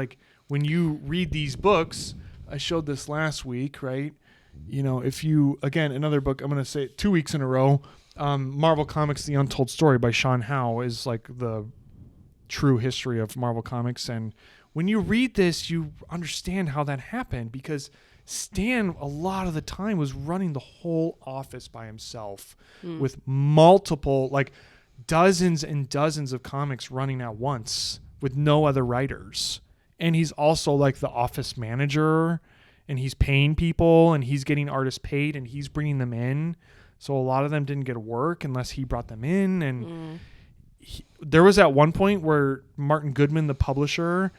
when you read these books, I showed this last week, right? If you, again, another book, I'm going to say it 2 weeks in a row, Marvel Comics, The Untold Story by Sean Howe is the true history of Marvel Comics. And when you read this, you understand how that happened, because Stan, a lot of the time, was running the whole office by himself with multiple, dozens and dozens of comics running at once with no other writers. And he's also the office manager, and he's paying people, and he's getting artists paid, and he's bringing them in. So a lot of them didn't get work unless he brought them in. And there was at one point where Martin Goodman, the publisher,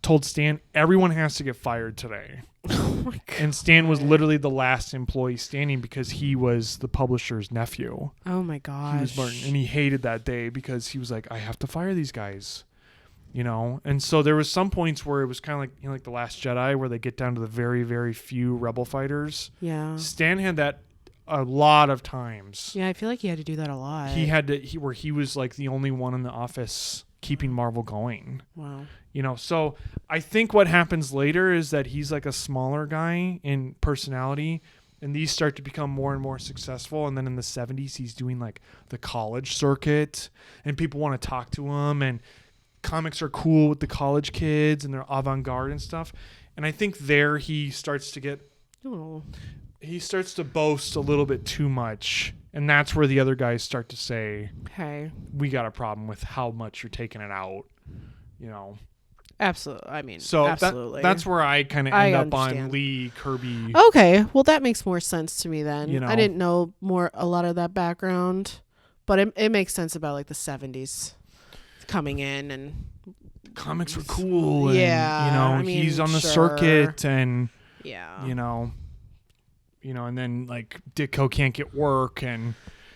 told Stan, everyone has to get fired today. Oh my God. And Stan was literally the last employee standing because he was the publisher's nephew. Oh my gosh. He was Martin, and he hated that day because he was like, I have to fire these guys, you know? And so there was some points where it was kind of like, you know, like The Last Jedi, where they get down to the very, very few rebel fighters. Yeah. Stan had that a lot of times. Yeah, I feel like he had to do that a lot. He had to, where he was like the only one in the office keeping Marvel going. Wow. You know, so I think what happens later is that he's like a smaller guy in personality, and these start to become more and more successful. And then in the 70s, he's doing like the college circuit, and people want to talk to him, and comics are cool with the college kids, and they're avant-garde and stuff. And I think there he starts to get, he starts to boast a little bit too much. And that's where the other guys start to say, hey, we got a problem with how much you're taking it out, you know. Absolutely. I mean, so absolutely. That's where I kind of end up on Lee Kirby. Okay, well that makes more sense to me then. You know. I didn't know a lot of that background, but it makes sense about like the 70s coming in, and comics were cool. And, yeah, you know, I mean, he's on the sure. circuit, and yeah, you know, and then like Ditko can't get work, and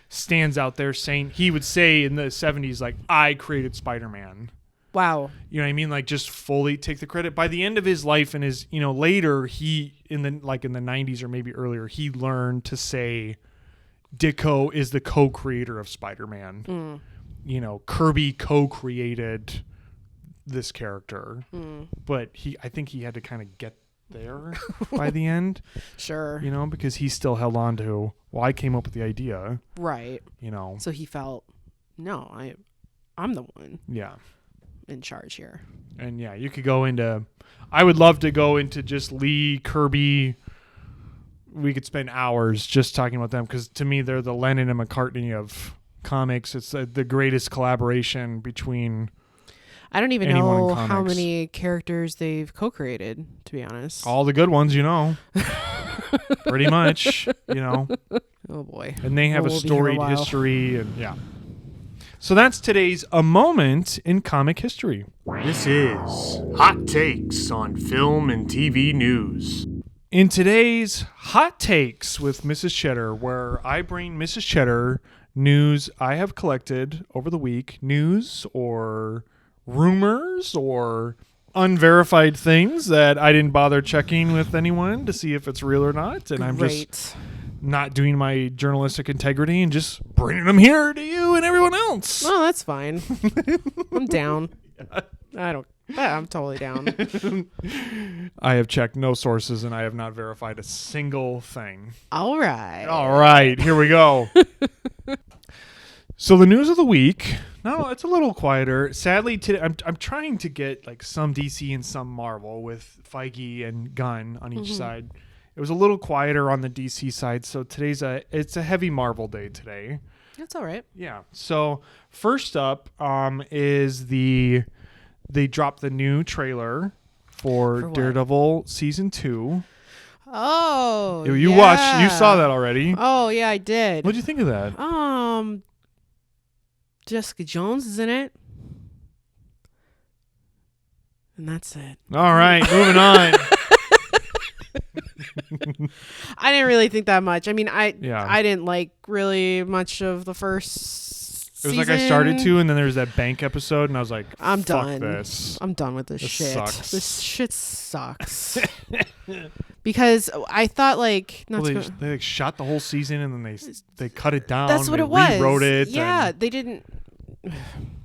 Stan's out there saying, he would say in the 70s, like, I created Spider-Man. Wow. You know what I mean? Like, just fully take the credit. By the end of his life and his, you know, later, he, in the 90s or maybe earlier, he learned to say Ditko is the co-creator of Spider-Man. You know, Kirby co-created this character. But I think he had to kind of get there by the end. Sure. You know, because he still held on to, well, I came up with the idea. Right. You know. So he felt, no, I'm the one. Yeah. In charge here. And yeah, you could go into, I would love to go into just Lee, Kirby. We could spend hours just talking about them, because to me, they're the Lennon and McCartney of comics. It's the greatest collaboration between I don't even anyone know in how comics. many characters they've co-created, to be honest. All the good ones, you know. Pretty much, you know. Oh boy. And they have Well, a we'll be here a storied while. history, and yeah. So that's today's A Moment in Comic History. This is Hot Takes on Film and TV News. In today's Hot Takes with Mrs. Cheddar, where I bring Mrs. Cheddar news I have collected over the week, news or rumors or unverified things that I didn't bother checking with anyone to see if it's real or not. And I'm just not doing my journalistic integrity and just bringing them here to you and everyone else. Well, that's fine. I'm down. I'm totally down. I have checked no sources, and I have not verified a single thing. All right. All right, here we go. So the news of the week. No, it's a little quieter. Sadly, today I'm trying to get like some DC and some Marvel with Feige and Gunn on each side. It was a little quieter on the DC side, so it's a heavy Marvel day today. That's all right. Yeah. So first up is they dropped the new trailer for what? Daredevil season 2. Oh, You yeah. watched, you saw that already. Oh yeah, I did. What'd you think of that? Jessica Jones is in it, and that's it. All right, moving on. I didn't really think that much. I mean, I Yeah. didn't like really much of the first It was like I started to, and then there was that bank episode, and I was like, I'm fuck done. this. I'm done with this shit. sucks. This shit sucks. Because I thought like Well, they like, shot the whole season, and then they cut it down. that's what they it was. Rewrote it. Yeah, they didn't.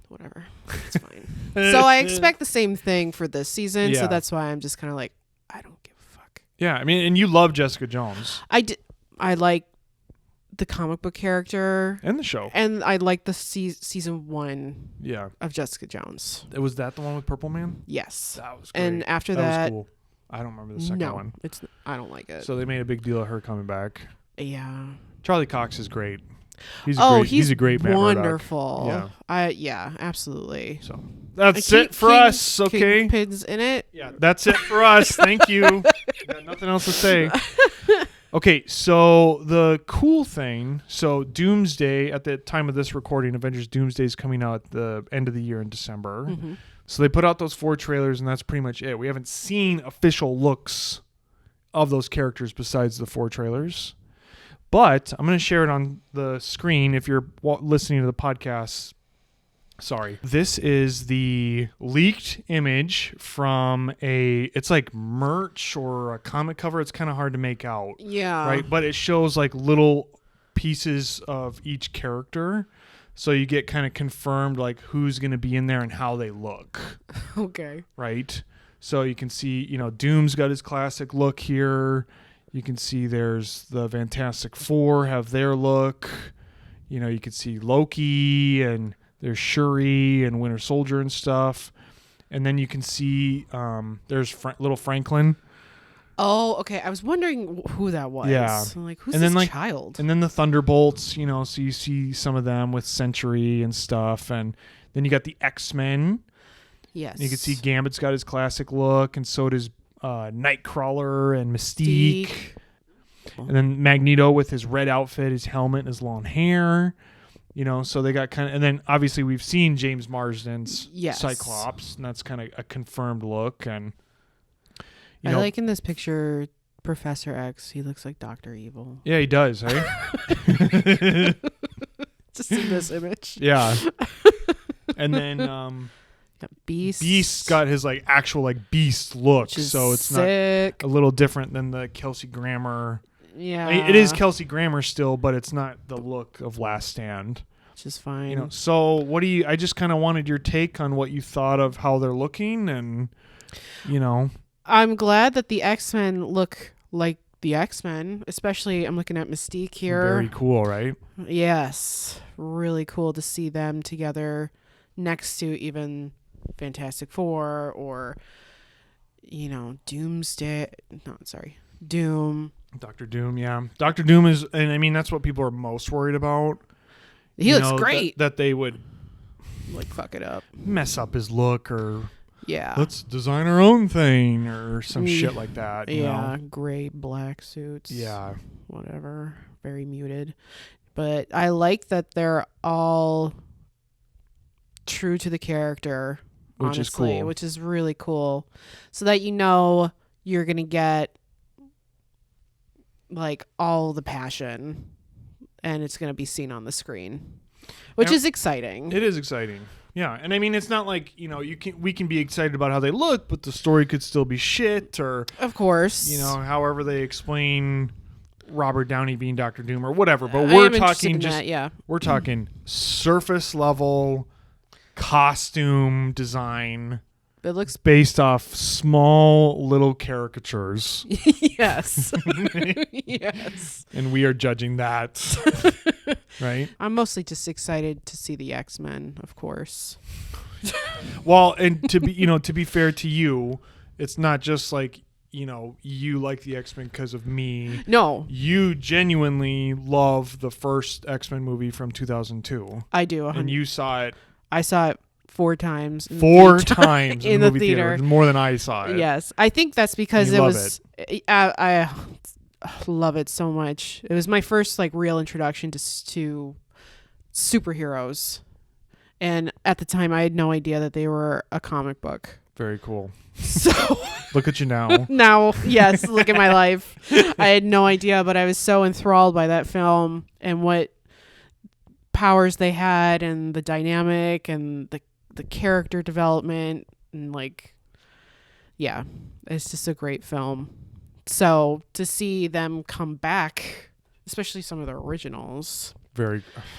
Whatever. It's fine. So I expect the same thing for this season. Yeah. So that's why I'm just kind of like, I don't give a fuck. Yeah, I mean, and you love Jessica Jones I like the comic book character, and the show. and I like the season 1 Yeah, of Jessica Jones. was that the one with Purple Man? Yes. That was great. And after that that, was cool. I don't remember the second no, one. I don't like it. So they made a big deal of her coming back. Yeah. Charlie Cox is great. He's a great Matt wonderful. Murdock. Yeah, absolutely. So that's it for us. Okay. Kingpin's in it. Yeah, that's it for us. Thank you. Got nothing else to say. Okay, so the cool thing, so Doomsday, at the time of this recording, Avengers Doomsday is coming out at the end of the year in December. Mm-hmm. So they put out those 4 trailers, and that's pretty much it. We haven't seen official looks of those characters besides the 4 trailers. But I'm going to share it on the screen if you're listening to the podcast. Sorry. This is the leaked image from it's like merch or a comic cover. It's kind of hard to make out. Yeah. Right? But it shows like little pieces of each character. So you get kind of confirmed like who's going to be in there and how they look. Okay. Right? So you can see, Doom's got his classic look here. You can see there's the Fantastic Four have their look. You can see Loki, and there's Shuri and Winter Soldier and stuff. And then you can see there's little Franklin. Oh, okay. I was wondering who that was. Yeah. I'm like, who's And then, this like, child? And then the Thunderbolts, so you see some of them with Sentry and stuff. And then you got the X-Men. Yes. You can see Gambit's got his classic look, and so does Nightcrawler and Mystique. And then Magneto with his red outfit, his helmet, and his long hair. So they got kind of, and then obviously we've seen James Marsden's Cyclops, and that's kind of a confirmed look. And I like in this picture Professor X. He looks like Dr. Evil. Yeah, he does, hey? Just in this image. Yeah. And then Beast's got his like actual like Beast look, so it's sick. Not a little different than the Kelsey Grammer. Yeah, I mean, it is Kelsey Grammer still, but it's not the look of Last Stand. Which is fine. So what do you? I just kind of wanted your take on what you thought of how they're looking, and I'm glad that the X-Men look like the X-Men, especially I'm looking at Mystique here. Very cool, right? Yes, really cool to see them together next to even Fantastic Four or Doomsday. No, sorry, Doom. Dr. Doom, yeah. Dr. Doom is, and I mean that's what people are most worried about. He looks great. That they would like fuck it up, mess up his look, or let's design our own thing or some shit like that. You know? Gray black suits. Yeah, whatever. Very muted, but I like that they're all true to the character, which is cool. Which is really cool, so that you're gonna get like all the passion, and it's gonna be seen on the screen, which is exciting. It is exciting. Yeah, and I mean it's not like we can be excited about how they look, but the story could still be shit, or of course, however they explain Robert Downey being Dr. Doom or whatever. But we're talking we're talking surface level costume design. It looks based off small little caricatures. Yes. Yes. And we are judging that. Right? I'm mostly just excited to see the X-Men, of course. Well, and to be fair to you, it's not just like, you like the X-Men because of me. No. You genuinely love the first X-Men movie from 2002. I do. And you saw it. I saw it 4 times. Four times in the movie theater. More than I saw it. Yes. I think that's because it was... I love it so much. It was my first real introduction to superheroes. And at the time, I had no idea that they were a comic book. Very cool. So... Look at you now. Now, yes, look at my life. I had no idea, but I was so enthralled by that film and what powers they had and the dynamic and the character development and it's just a great film. So to see them come back, especially some of the originals,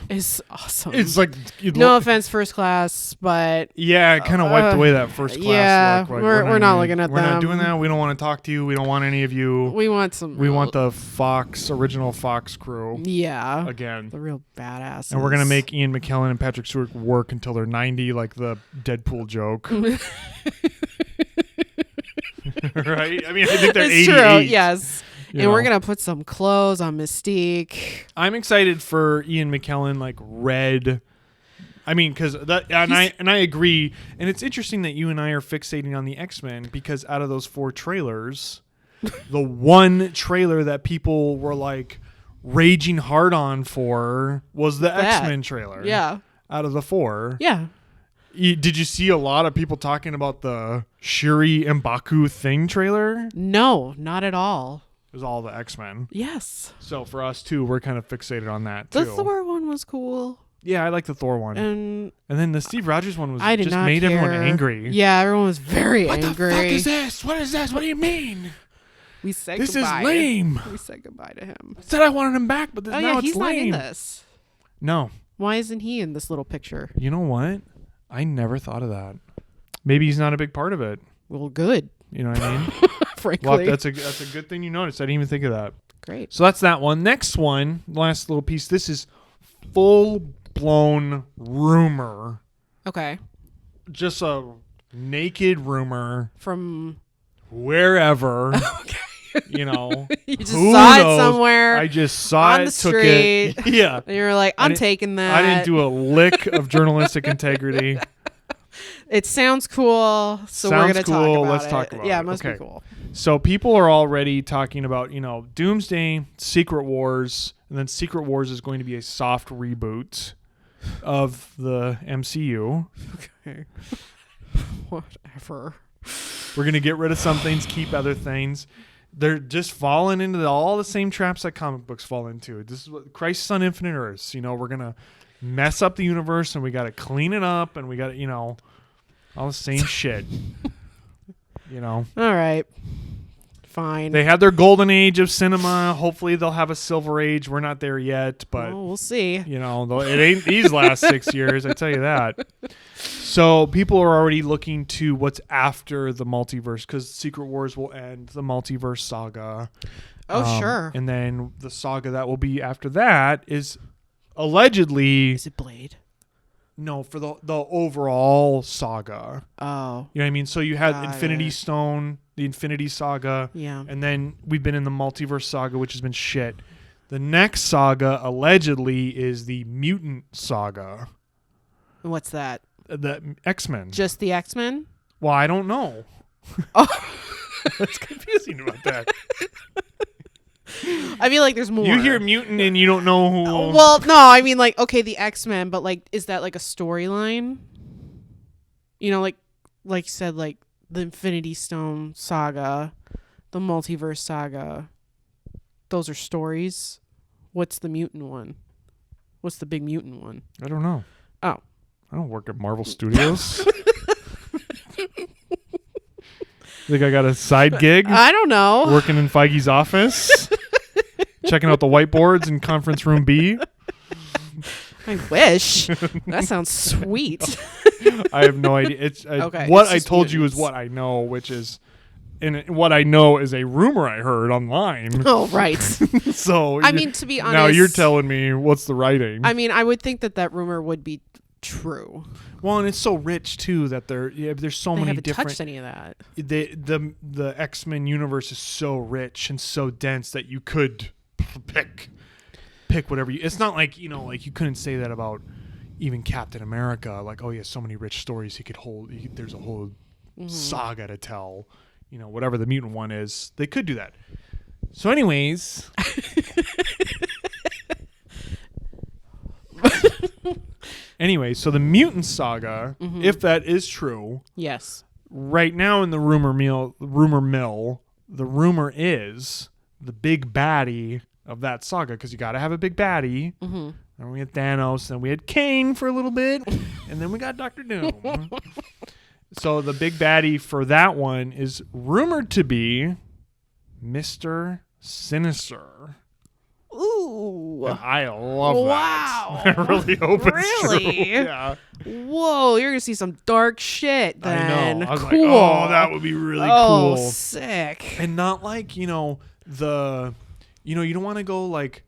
is awesome. It's like no offense, First Class, but yeah, it kind of wiped away that First Class. Yeah, look. we're not looking at them. We're not doing that. We don't want to talk to you. We don't want any of you. We want some. We want the original Fox crew. Yeah, again, the real badasses. And we're gonna make Ian McKellen and Patrick Stewart work until they're 90, like the Deadpool joke. Right? I mean, I think they're 88. True. Yes. And we're going to put some clothes on Mystique. I'm excited for Ian McKellen, red. I mean, because I agree. And it's interesting that you and I are fixating on the X-Men because out of those 4 trailers, the one trailer that people were like raging hard on for was the X-Men trailer. Yeah. Out of the 4. Yeah. Did you see a lot of people talking about the Shuri M'Baku Thing trailer? No, not at all. It was all the X-Men. Yes. So for us too, we're kind of fixated on that too. The Thor one was cool. Yeah, I like the Thor one. And then the Steve Rogers one was I did just not made care. everyone angry. Yeah, everyone was very angry. What the fuck is this? What is this? What do you mean? We said This goodbye. is lame. We said goodbye to him. I said I wanted him back, but now yeah, it's he's lame. not in this. No. Why isn't he in this little picture? You know what? I never thought of that. Maybe he's not a big part of it. Well, good. You know what I mean? Frankly. Well, that's a good thing you noticed. I didn't even think of that. Great. So that's that one. Next one, last little piece. This is full-blown rumor. Okay. Just a naked rumor From wherever. Okay. You know. You just who saw knows? it somewhere. I just saw on it, the took street. it. Yeah. And you were like, I'm taking that. I didn't do a lick of journalistic integrity. It sounds cool, so we're going to talk cool. about Let's it. talk about yeah, it. it must Okay. be cool. So people are already talking about, Doomsday, Secret Wars, and then Secret Wars is going to be a soft reboot of the MCU. Okay. Whatever. We're going to get rid of some things, keep other things. They're just falling into all the same traps that comic books fall into. This is what Crisis on Infinite Earths. We're going to mess up the universe and we got to clean it up and we got to, all the same shit. All right. Fine. They had their golden age of cinema. Hopefully they'll have a silver age. We're not there yet, but well, we'll see. it ain't these last 6 years, I tell you that. So people are already looking to what's after the multiverse because Secret Wars will end the multiverse saga. Oh, sure. And then the saga that will be after that is allegedly Is it Blade? no for the overall saga. Oh. You know what I mean? So you had Got Infinity it. Stone, the Infinity Saga. Yeah. And then we've been in the multiverse saga, which has been shit. The next saga allegedly is the mutant saga. What's that? The X-Men. Just the X-Men? Well, I don't know. Oh. That's confusing about that. I feel like there's more. You hear mutant and you don't know who. Well, no, I mean okay, the X-Men, but is that like a storyline? Like you said, like the Infinity Stone saga, the multiverse saga. Those are stories. What's the mutant one? What's the big mutant one? I don't know. Oh. I don't work at Marvel Studios. Think I got a side gig? I don't know. Working in Feige's office? Checking out the whiteboards in conference room B? I wish. That sounds sweet. I have no idea. Okay, what it's I just told you is mutants. what I know, which is, and what I know is a rumor I heard online. Oh, right. So I mean, to be honest. now you're telling me what's the writing. I mean, I would think that rumor would be true. Well, and it's so rich too that there's so They many haven't different. touched any of that. The X-Men universe is so rich and so dense that you could pick whatever you. It's not like like you couldn't say that about even Captain America. Like, oh, he has so many rich stories he could hold. There's a whole saga to tell. Whatever the mutant one is, they could do that. So, anyways. Anyway, so the mutant saga, if that is true, Yes. right now in the rumor mill, the rumor is the big baddie of that saga, because you got to have a big baddie. Mm-hmm. And we had Thanos, then we had Kane for a little bit, and then we got Dr. Doom. So the big baddie for that one is rumored to be Mr. Sinister. Ooh. And I love Wow. that. I really hope it's Really? true. Yeah. Whoa, you're going to see some dark shit then. I know. I was cool. like, oh, that would be really Oh, cool. sick. And not like, you don't want to go like,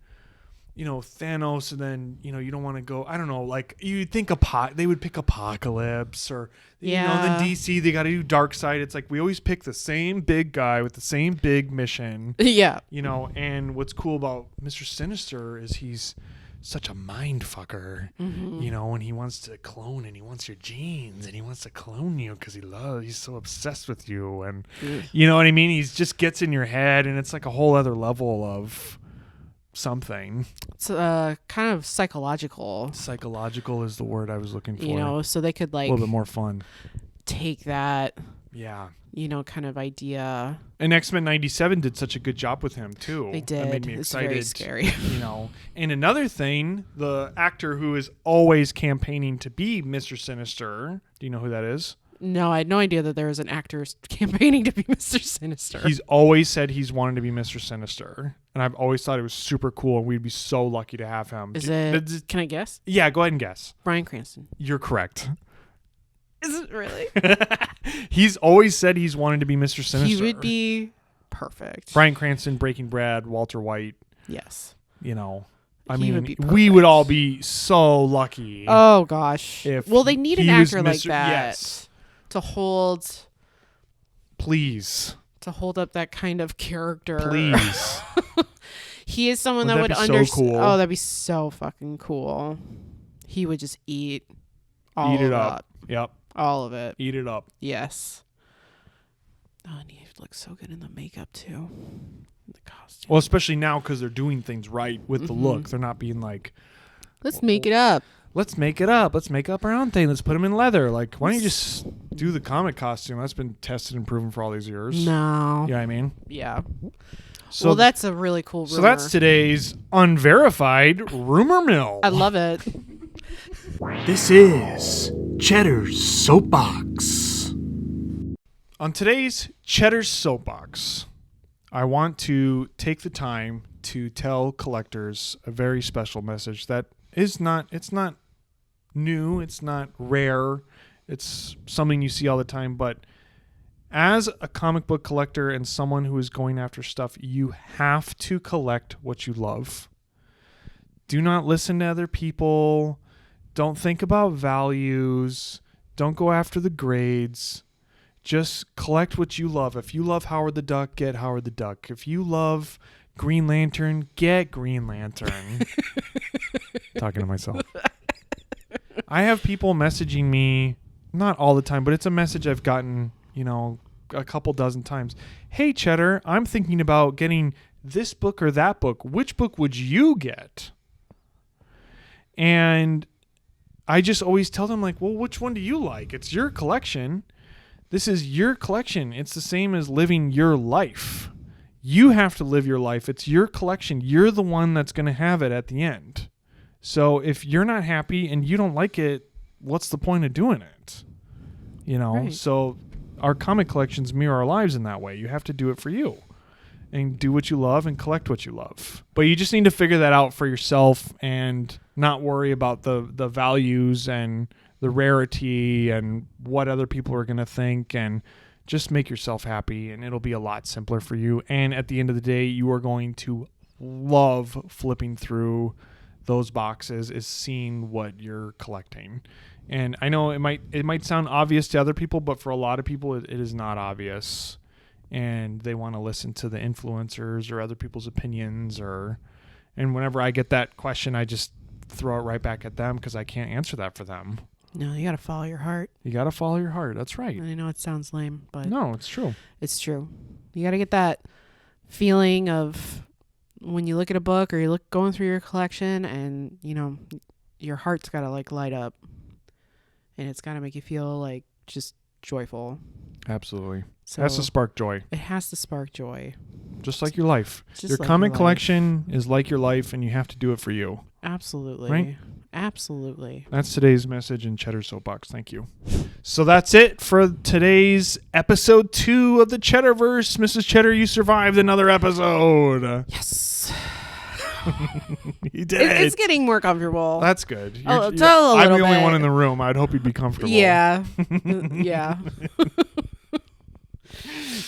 Thanos, and then, you don't want to go, I don't know, like you think they would pick Apocalypse, or, Yeah. then DC, they got to do Darkseid. It's like we always pick the same big guy with the same big mission, Yeah. and what's cool about Mr. Sinister is he's such a mind fucker, you know, and he wants to clone and he wants your genes and he wants to clone you because he's so obsessed with you. And you know what I mean? He just gets in your head and it's like a whole other level of something. It's kind of psychological. Psychological is the word I was looking for. You know, so they could like a little bit more fun. Take that. Yeah. You know, kind of idea. And X-Men 97 did such a good job with him, too. They did. That made me excited. It's very scary. You know. And another thing, the actor who is always campaigning to be Mr. Sinister, do you know who that is? No, I had no idea that there was an actor campaigning to be Mr. Sinister. He's always said he's wanted to be Mr. Sinister. And I've always thought it was super cool, and we'd be so lucky to have him. Can I guess? Yeah, go ahead and guess. Bryan Cranston. You're correct. Is it really? He's always said he's wanted to be Mr. Sinister. He would be perfect. Bryan Cranston, Breaking Bad, Walter White. Yes. You know, we would all be so lucky. Oh gosh. They need an actor like that. Yes. To hold. Please. To hold up that kind of character. Please. He is someone that would understand. Cool? Oh, that'd be so fucking cool. He would just eat it up. Yep. All of it. Eat it up. Yes. Oh, and he looks so good in the makeup too. The costume. Well, especially now because they're doing things right with the look. They're not being like, let's make it up. Let's make it up. Let's make up our own thing. Let's put them in leather. Like, why don't you just do the comic costume? That's been tested and proven for all these years. No. You know what I mean? Yeah. So well, that's a really cool rumor. So that's today's unverified rumor mill. I love it. This is Cheddar's Soapbox. On today's Cheddar's Soapbox, I want to take the time to tell collectors a very special message that it's not new, it's not rare, it's something you see all the time, but as a comic book collector and someone who is going after stuff, you have to collect what you love. Do not listen to other people. Don't think about values. Don't go after the grades. Just collect what you love. If you love Howard the Duck, get Howard the Duck. If you love Green Lantern, get Green Lantern. Talking to myself. I have people messaging me, not all the time, but it's a message I've gotten, a couple dozen times. Hey, Cheddar, I'm thinking about getting this book or that book. Which book would you get? And I just always tell them, like, well, which one do you like? It's your collection. This is your collection. It's the same as living your life. You have to live your life. It's your collection. You're the one that's going to have it at the end. So if you're not happy and you don't like it, what's the point of doing it? Right. So our comic collections mirror our lives in that way. You have to do it for you and do what you love and collect what you love. But you just need to figure that out for yourself and not worry about the values and the rarity and what other people are going to think, and just make yourself happy, and it'll be a lot simpler for you. And at the end of the day, you are going to love flipping through those boxes, is seeing what you're collecting. And I know it might sound obvious to other people, but for a lot of people, it is not obvious. And they want to listen to the influencers or other people's opinions, and whenever I get that question, I just throw it right back at them because I can't answer that for them. No, you got to follow your heart. You got to follow your heart. That's right. I know it sounds lame, but no, it's true. It's true. You got to get that feeling of when you look at a book or you going through your collection, and your heart's got to light up, and it's got to make you feel like just joyful. Absolutely. So it has to spark joy. It has to spark joy. Just like your life. Your like comic collection is like your life, and you have to do it for you. Absolutely. Right? Absolutely. That's today's message in Cheddar Soapbox. Thank you. So that's it for today's episode 2 of the CheddarVerse. Mrs. Cheddar, you survived another episode. Yes. You did it. It's getting more comfortable. That's good. I'm the only one in the room. I'd hope you'd be comfortable. Yeah. Yeah.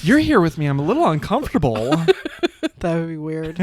You're here with me. I'm a little uncomfortable. That would be weird.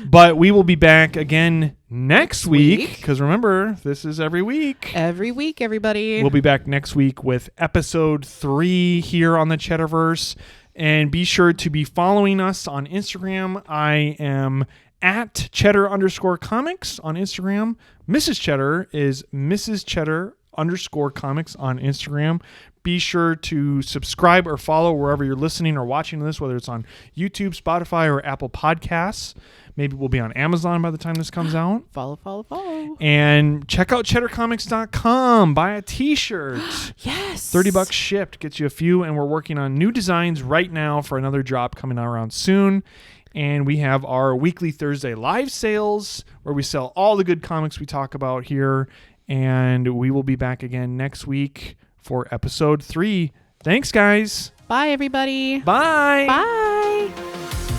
But we will be back again next week. Because remember, this is every week. Every week, everybody. We'll be back next week with episode 3 here on the CheddarVerse. And be sure to be following us on Instagram. I am at Cheddar_Comics on Instagram. Mrs. Cheddar is Mrs. Cheddar_Comics on Instagram. Be sure to subscribe or follow wherever you're listening or watching this, whether it's on YouTube, Spotify, or Apple Podcasts. Maybe we'll be on Amazon by the time this comes out. Follow. And check out cheddarcomics.com. Buy a t-shirt. Yes. $30 shipped. Gets you a few. And we're working on new designs right now for another drop coming out around soon. And we have our weekly Thursday live sales where we sell all the good comics we talk about here. And we will be back again next week for episode 3. Thanks, guys. Bye, everybody. Bye. Bye.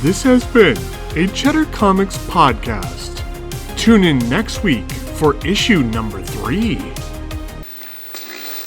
This has been a Cheddar Comics podcast. Tune in next week for issue number 3.